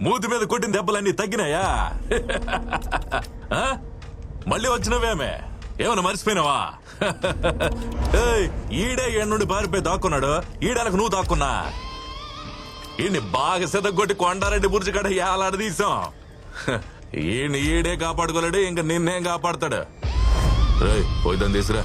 మూతి మీద కొట్టిన దెబ్బలన్నీ తగ్గినాయా? మళ్ళీ వచ్చినవేమే? ఏమన్నా మర్చిపోయినావా? ఈడే ఈడ నుండి పారిపోయి దాక్కున్నాడు, ఈడనకు నువ్వు దాక్కున్నా. ఈయన్ని బాగా సెదగొట్టి కొండారెడ్డి బుర్జి కాడ ఏలాడదీశాం. ఈడే కాపాడుకోలేడు, ఇంకా నిన్నేం కాపాడతాడు? పోయిద్దాం తీసురా.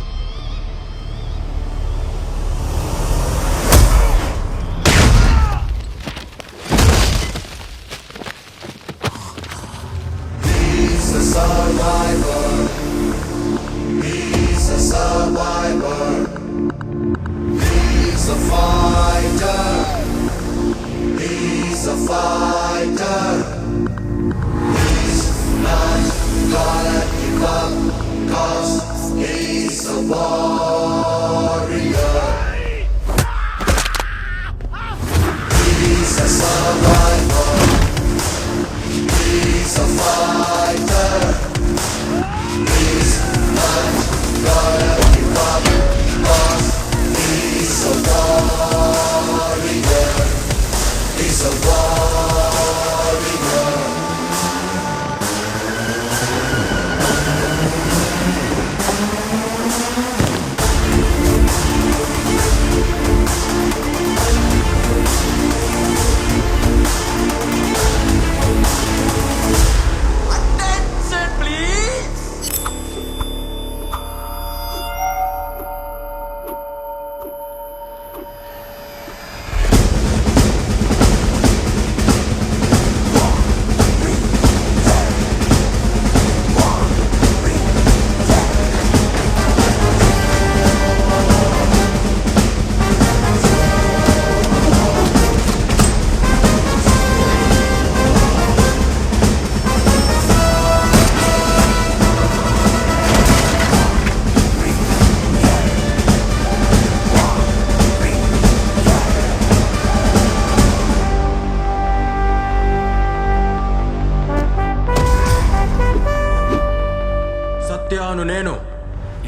నేను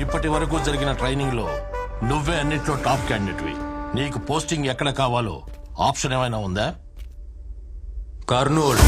ఇప్పటి వరకు జరిగిన ట్రైనింగ్ లో నువ్వే అన్నిట్లో టాప్ క్యాండిడేట్వి. నీకు పోస్టింగ్ ఎక్కడ కావాలో ఆప్షన్ ఏమైనా ఉందా? కర్నూలు.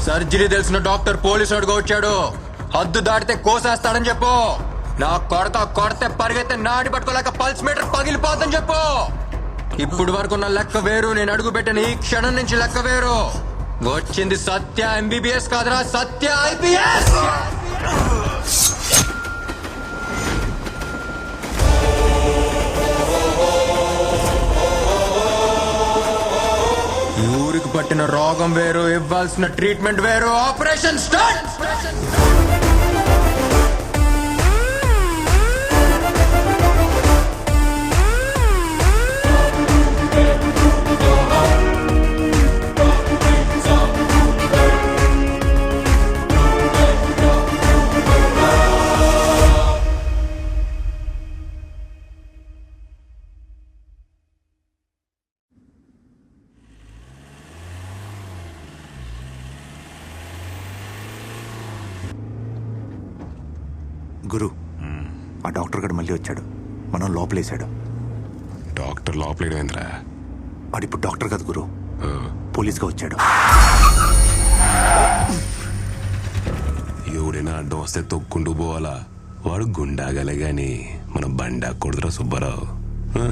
సర్జరీ తెలిసిన డాక్టర్ పోలీసు అడుగు వచ్చాడు. హద్దు దాటితే కోసేస్తాడని చెప్పు. నా కొడితే పరిగెత్తే నాడి పట్టుకోలేక పల్స్ మీటర్ పగిలిపోతుందని చెప్పు. ఇప్పుడు వరకు నా లెక్క వేరు, నేను అడుగు పెట్టిన ఈ క్షణం నుంచి లెక్క వేరు. వచ్చింది సత్య ఎంబీబీఎస్ కాదురా, సత్య ఐపీఎస్. ఊరికి పట్టిన రోగం వేరు, ఇవ్వాల్సిన ట్రీట్మెంట్ వేరు. Operation start. గురు ఆ డాక్టర్ గడు మళ్ళీ వచ్చాడు, మనం లోపలేశాడు. డాక్టర్ లోపలేడేంద్రా? వాడిప్పుడు డాక్టర్ కాదు గురు, పోలీస్గా వచ్చాడు. ఎవడైనా అడ్డం వస్తే తొక్కుంటూ పోవాలా? వాడు గుండాగలే గాని మన బండా కొడుతురా సుబ్బారావు. ఆ?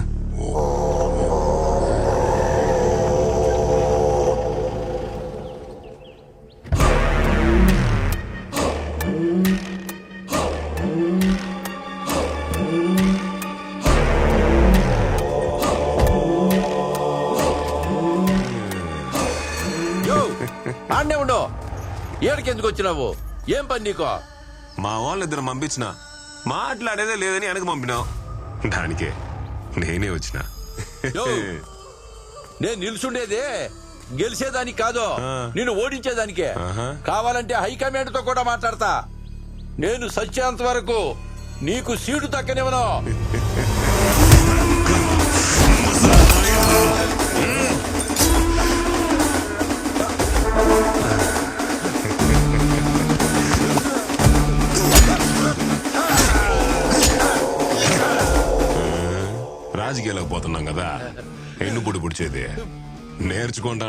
ఆడనే ఉండవు, ఏడికెందుకు వచ్చినావు? ఏం పని నీకో? మా వాళ్ళిద్దరు పంపించిన మాట్లాడేదే లేదని వెనక పంపినావు, దానికే నేనే వచ్చిన. యో, నేను నిల్చుండేదే గెలిచేదానికి కాదు, నిన్ను ఓడించేదానికే. కావాలంటే హైకమాండ్ తో కూడా మాట్లాడతా. నేను సత్యాంత వరకు నీకు సీటు దక్కనివ్వను. రాజకీయాలకు పోతున్నాం కదా, ఎన్ను పొడి పుడిచేది నేర్చుకుంటా.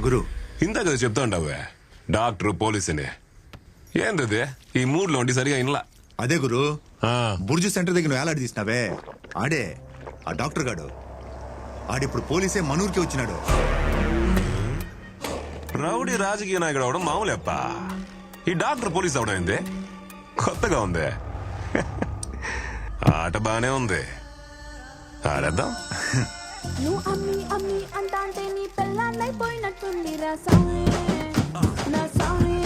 గురు ఇందాక చెప్తా ఉంటావే డాక్టర్ పోలీస్ అని, ఏంటది ఈ మూడ్లో ఉండి సరిగా ఇన్లా? అదే గురు, బుర్జు సెంటర్ దగ్గర నువ్వు ఏలాడి తీసినావే, ఆడే ఆ డాక్టర్ గాడు. ఆడిప్పుడు పోలీసే మనూరికి వచ్చినాడు. రౌడీ రాజకీయ నాయకుడు అవడం మామూలేప్ప, ఈ డాక్టర్ పోలీస్ అవడం ఏంది కొత్తగా ఉంది. ఆట బానే ఉంది, ఆడేద్దాం. నువ్వు అమ్మి అమ్మి అంటాంటే నీ పెళ్ళాన్నైపోయినట్టుంది రా స్వామి, నా స్వామి.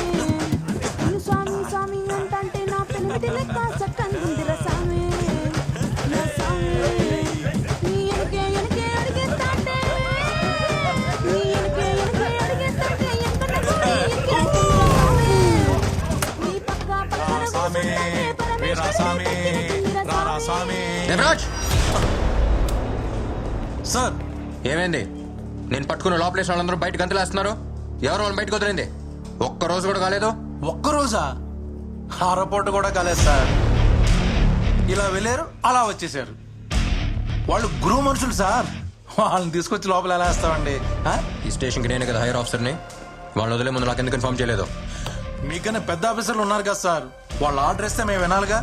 నువ్వు స్వామి స్వామి అంటాంటే నా పెళ్ళిటి లెక్క చక్కనుంది రా స్వామి, నా స్వామి. నీ ఎనకే ఎనకే అడిగేస్తాంటే, నీ ఎనకే ఎనకే అడిగేస్తాంటే ఎక్కడ కూడా ఎక్కేస్తుంది రా స్వామి. నీ పక్క పక్కన కూర్చుంటే పరమేశ్వరుడే ఎక్కేస్తుంది రా స్వామి. దేవరాజ్ సార్, ఏమైంది? నేను పట్టుకున్న లోపలేసిన వాళ్ళందరూ బయటకు గంతులేస్తున్నారు. ఎవరు వాళ్ళని బయటకు వదిలింది? ఒక్క రోజు కూడా కాలేదు. ఒక్కరోజా? అరపూట కూడా కాలేదు సార్. ఇలా వెళ్ళారు, అలా వచ్చేసారు. వాళ్ళు గురువు మనుషులు సార్, వాళ్ళని తీసుకొచ్చి లోపల ఎలా వేస్తామండి? ఈ స్టేషన్కి నేనే కదా హైయర్ ఆఫీసర్ని, వాళ్ళని వదిలే ముందు నాకు ఎందుకు ఇన్ఫార్మ్ చేయలేదు? మీకన్నా పెద్ద ఆఫీసర్లు ఉన్నారు కదా సార్, వాళ్ళు ఆర్డర్ ఇస్తే మేము వినాలిగా.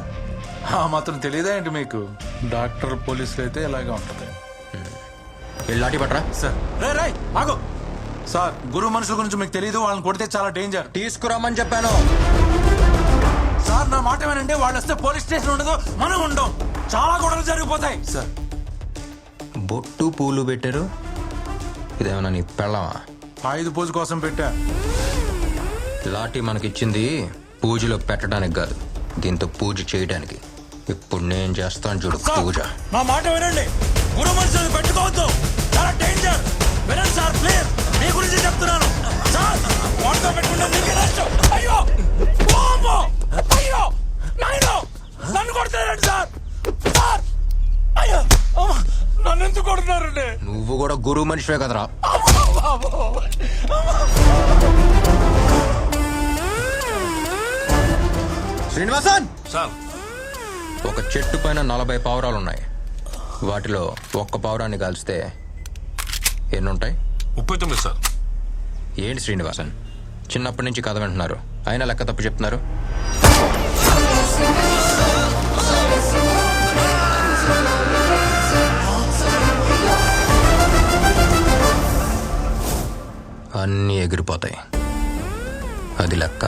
మాత్రం తెలియదా ఏంటి మీకు? డాక్టర్ పోలీసులు అయితే ఇలాగే ఉంటది. వెళ్ళి లాఠీ పట్రా. సార్ రే రే ఆగు సార్, గురువు మనుషుల గురించి మీకు తెలియదు, వాళ్ళని కొడితే చాలా డేంజర్. తీసుకురామని చెప్పాను సార్, నా మాట ఏమనంటే వాళ్ళు వస్తే పోలీస్ స్టేషన్ ఉండదు, మనం ఉండం, చాలా గొడవలు జరిగిపోతాయి సార్. బొట్టు పూలు పెట్టారు, ఇదేమన్నా నీ పెళ్ళమా? ఆయుధ పూజ కోసం పెట్టా. లాఠీ మనకిచ్చింది పూజలో పెట్టడానికి కాదు, దీంతో పూజ చేయడానికి. ఇప్పుడు నేను చేస్తాను చూడు పూజ. నా మాట వినండి, గురువు మనుషులు పెట్టుకోవద్దు, చాలా డేంజర్. వినండి సార్ ప్లీజ్, మీ గురించి చెప్తున్నాను సార్. వాటితో పెట్టుకుంటే మీకే నష్టం. అయ్యో బాబో, అయ్యో నాయనో, నన్ను కొడుతున్నారండి సార్. సార్ అయ్యో, అమ్మ, నన్ను ఎందుకు కొడుతున్నారండి? నువ్వు కూడా గురువు మనిషివే కదరా. శ్రీనివాసన్ సార్, ఒక చెట్టు పైన 40 పావురాలు ఉన్నాయి. వాటిలో ఒక్క పావురాన్ని కాల్స్తే ఎన్నుంటాయి? 39 సార్. ఏంటి శ్రీనివాసన్, చిన్నప్పటి నుంచి కథ వింటున్నారు, అయినా లెక్క తప్పు చెప్తున్నారు. అన్నీ ఎగిరిపోతాయి, అది లెక్క.